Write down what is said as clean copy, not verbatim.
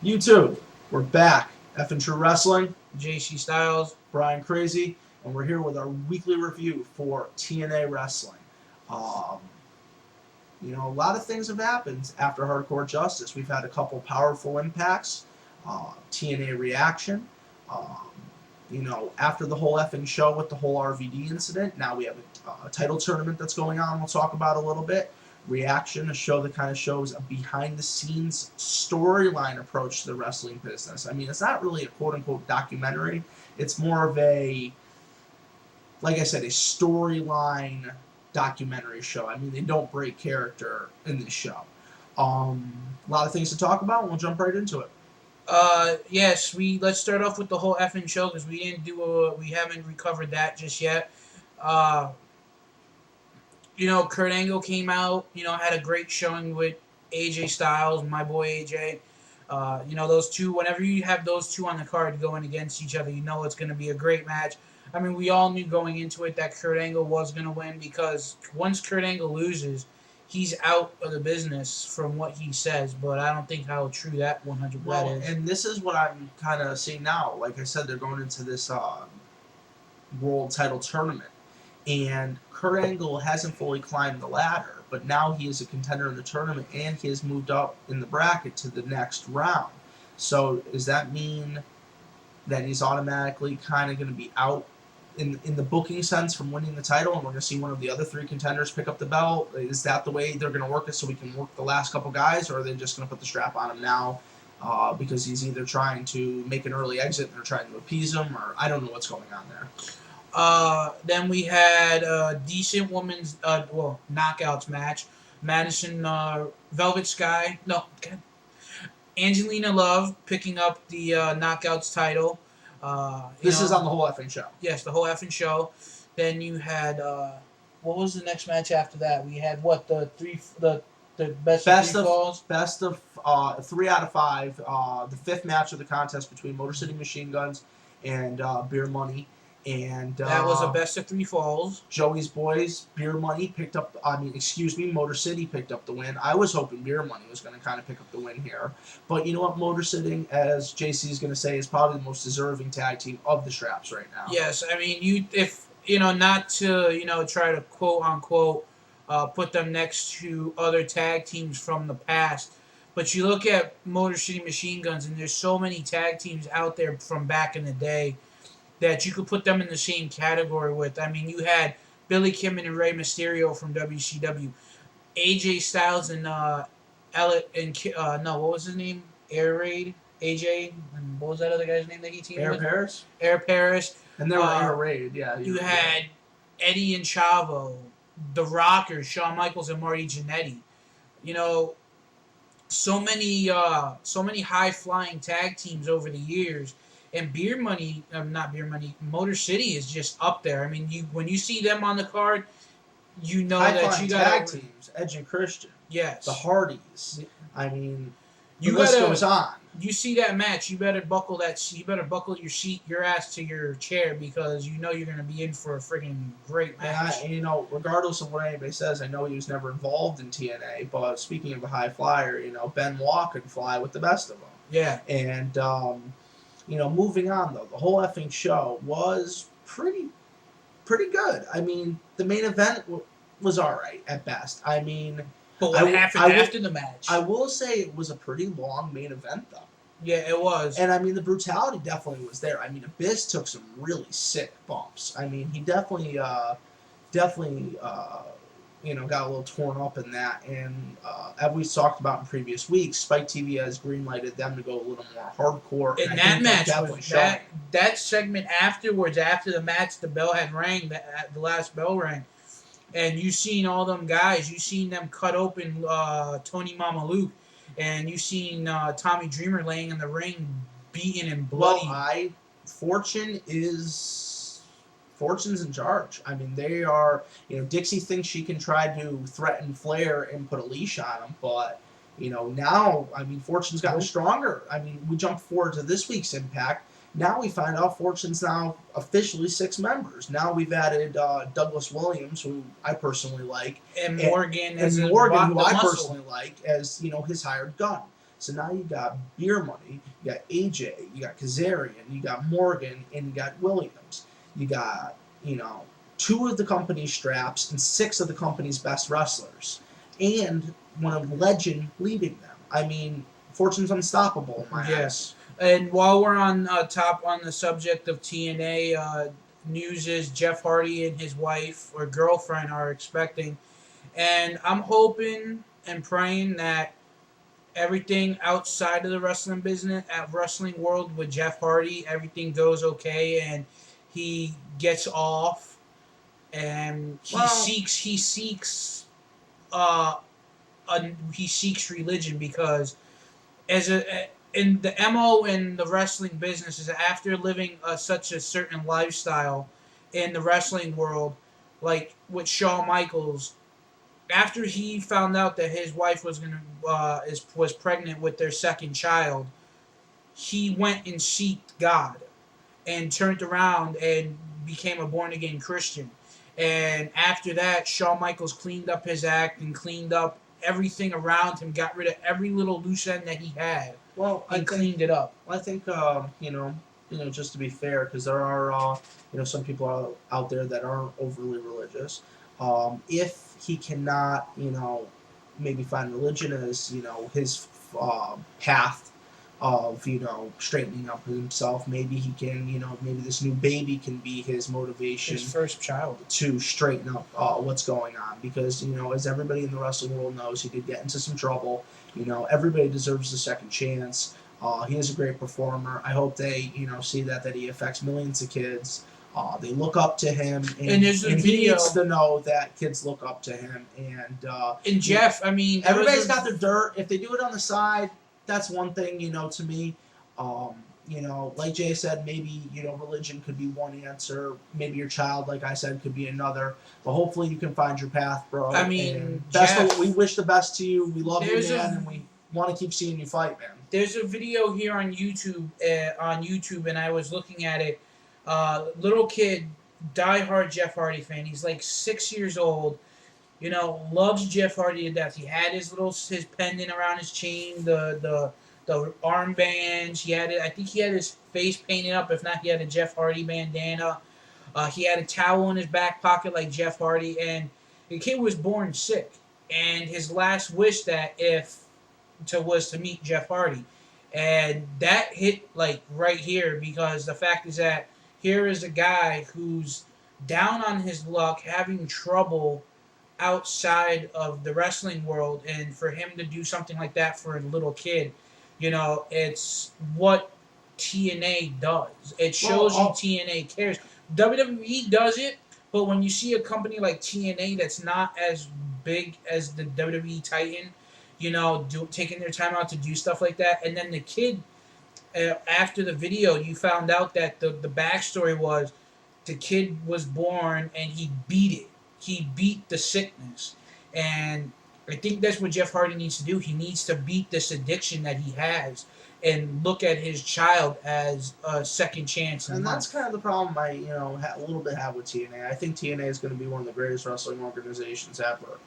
YouTube, we're back. F and True Wrestling, JC Styles. Brian Crazy, and we're here with our weekly review for TNA Wrestling. Um, a lot of things have happened after Hardcore Justice. We've had a couple powerful impacts, TNA reaction. Um, after the whole effing show with the whole RVD incident, now we have a title tournament that's going on. We'll talk about a little bit. Reaction, a show that kind of shows a behind-the-scenes storyline approach to the wrestling business. I mean, it's not really a quote-unquote documentary. It's more of a, like I said, a storyline documentary show. I mean, they don't break character in this show. A lot of things to talk about, and we'll jump right into it. Yes, let's start off with the whole effing show because we haven't recovered that just yet. Uh, Kurt Angle came out, had a great showing with AJ Styles, my boy AJ. Those two, whenever you have those two on the card going against each other, it's going to be a great match. I mean, we all knew going into it that Kurt Angle was going to win because once Kurt Angle loses, he's out of the business from what he says, but I don't think how true that 100% is. And this is what I'm kind of seeing now. Like I said, they're going into this world title tournament. And Kurt Angle hasn't fully climbed the ladder, but now he is a contender in the tournament, and he has moved up in the bracket to the next round. So does that mean that he's automatically kind of going to be out in the booking sense from winning the title, and we're going to see one of the other three contenders pick up the belt? Is that the way they're going to work it so we can work the last couple guys, or are they just going to put the strap on him now because he's either trying to make an early exit and they're trying to appease him, or I don't know what's going on there. Then we had a decent women's knockouts match. Madison Velvet Sky, no, Angelina Love picking up the knockouts title. This is on the whole effing show. Yes, the whole effing show. Then you had what was the next match after that? We had the best of three falls. Best of 3 out of 5. The fifth match of the contest between Motor City Machine Guns and Beer Money. And that was a best of 3 falls. Joey's boys, Beer Money Motor City picked up the win. I was hoping Beer Money was going to kind of pick up the win here. But you know what? Motor City, as JC is going to say, is probably the most deserving tag team of the straps right now. Yes, I mean, not to, try to quote unquote put them next to other tag teams from the past. But you look at Motor City Machine Guns, and there's so many tag teams out there from back in the day that you could put them in the same category with. I mean, you had Billy Kidman and Rey Mysterio from WCW, AJ Styles and what was his name? Air Raid, AJ, and what was that other guy's name that he teamed with? Paris. Air Paris. And they were Air Raid, yeah. You had Eddie and Chavo, The Rockers, Shawn Michaels and Marty Jannetty. So many high flying tag teams over the years. And Motor City is just up there. I mean, when you see them on the card, you know that you got tag teams, Edge and Christian. Yes. The Hardys. I mean, the list goes on. You see that match, you better buckle your ass to your chair because you're going to be in for a friggin' great match. And regardless of what anybody says, I know he was never involved in TNA, but speaking of a high flyer, Benoit could fly with the best of them. Yeah. And, moving on, though, the whole effing show was pretty good. I mean, the main event was all right at best. I mean... But what happened after the match? I will say it was a pretty long main event, though. Yeah, it was. And, I mean, the brutality definitely was there. I mean, Abyss took some really sick bumps. I mean, he definitely got a little torn up in that. And as we talked about in previous weeks, Spike TV has greenlighted them to go a little more hardcore. And that match, that segment afterwards, after the match, the bell had rang, the last bell rang. And you seen all them guys, you seen them cut open Tony Mamaluke, and you seen Tommy Dreamer laying in the ring, beaten and bloody. Well, Fortune's in charge. I mean, they are, Dixie thinks she can try to threaten Flair and put a leash on him, but, now, I mean, Fortune's gotten stronger. I mean, we jump forward to this week's Impact. Now we find out Fortune's now officially 6 members. Now we've added Douglas Williams, who I personally like. And Morgan, who I personally like as, his hired gun. So now you got Beer Money, you got AJ, you got Kazarian, you got Morgan, and you got Williams. You got, you know, 2 of the company's straps and 6 of the company's best wrestlers, and one of legend leading them. I mean, Fortune's unstoppable in my eyes. Yes. And while we're on top on the subject of TNA, news is Jeff Hardy and his wife or girlfriend are expecting, and I'm hoping and praying that everything outside of the wrestling business, at wrestling world with Jeff Hardy, everything goes okay, and he gets off, and Well, uh, he seeks religion because as a in the mo in the wrestling business is after living such a certain lifestyle in the wrestling world, like with Shawn Michaels, after he found out that his wife was pregnant with their second child, he went and seeked God and turned around and became a born again Christian. And after that, Shawn Michaels cleaned up his act and cleaned up everything around him, got rid of every little loose end that he had, well, and cleaned it up. I think just to be fair, because there are some people out there that aren't overly religious. If he cannot maybe find religion as his path of straightening up himself, maybe he can maybe this new baby can be his motivation, His first child, to straighten up what's going on, because as everybody in the wrestling world knows, he did get into some trouble. Everybody deserves a second chance. He is a great performer. I hope they see that he affects millions of kids. They look up to him, and there's a he video. needs to know that kids look up to him. And Jeff, I mean, everybody's got their dirt. If they do it on the side, that's one thing. To me, like Jay said, maybe religion could be one answer. Maybe your child, like I said, could be another. But hopefully, you can find your path, bro. I mean, and Jeff, we wish the best to you. We love you, man, and we want to keep seeing you fight, man. There's a video here on YouTube, and I was looking at it. Little kid, diehard Jeff Hardy fan. He's like 6 years old. Loves Jeff Hardy to death. He had his pendant around his chain, the armbands. He had it. I think he had his face painted up. If not, he had a Jeff Hardy bandana. He had a towel in his back pocket like Jeff Hardy, and the kid was born sick. And his last wish was to meet Jeff Hardy, and that hit like right here, because the fact is that here is a guy who's down on his luck, having trouble outside of the wrestling world, and for him to do something like that for a little kid, it's what TNA does. It shows you TNA cares. WWE does it, but when you see a company like TNA that's not as big as the WWE Titan, taking their time out to do stuff like that, and then the kid, after the video, you found out that the backstory was the kid was born and he beat it. He beat the sickness, and I think that's what Jeff Hardy needs to do. He needs to beat this addiction that he has and look at his child as a second chance. And that's kind of the problem I a little bit have with TNA. I think TNA is going to be one of the greatest wrestling organizations ever.